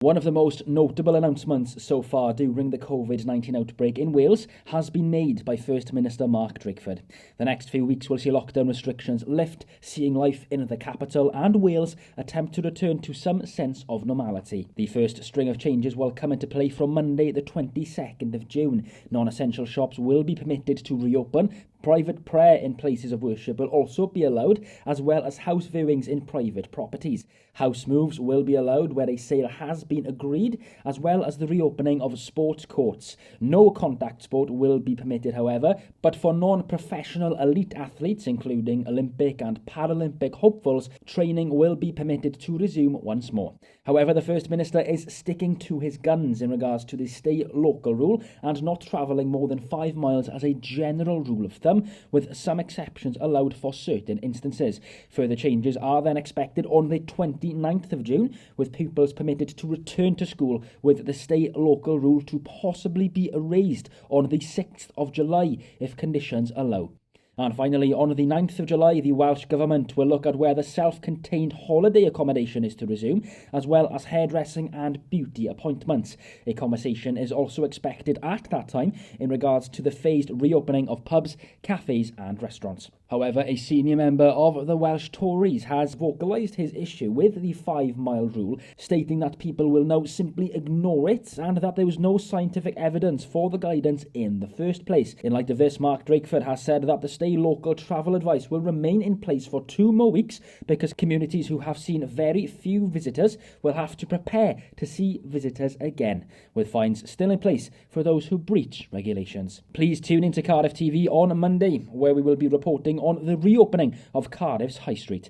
One of the most notable announcements so far during the COVID-19 outbreak in Wales has been made by First Minister Mark Drakeford. The next few weeks will see lockdown restrictions lift, seeing life in the capital and Wales attempt to return to some sense of normality. The first string of changes will come into play from Monday the 22nd of June. Non-essential shops will be permitted to reopen. Private prayer in places of worship will also be allowed, as well as house viewings in private properties. House moves will be allowed where a sale has been agreed, as well as the reopening of sports courts. No contact sport will be permitted, however, but for non-professional elite athletes, including Olympic and Paralympic hopefuls, training will be permitted to resume once more. However, the First Minister is sticking to his guns in regards to the stay local rule and not travelling more than 5 miles as a general rule of thumb, with some exceptions allowed for certain instances. Further changes are then expected on the 29th of June, with pupils permitted to return to school, with the stay local rule to possibly be erased on the 6th of July if conditions allow. And finally, on the 9th of July, the Welsh Government will look at whether self-contained holiday accommodation is to resume, as well as hairdressing and beauty appointments. A conversation is also expected at that time in regards to the phased reopening of pubs, cafes and restaurants. However, a senior member of the Welsh Tories has vocalised his issue with the 5-mile rule, stating that people will now simply ignore it and that there was no scientific evidence for the guidance in the first place. In light of this, Mark Drakeford has said that the stay local travel advice will remain in place for 2 more weeks because communities who have seen very few visitors will have to prepare to see visitors again, with fines still in place for those who breach regulations. Please tune into Cardiff TV on Monday, where we will be reporting on the reopening of Cardiff's High Street.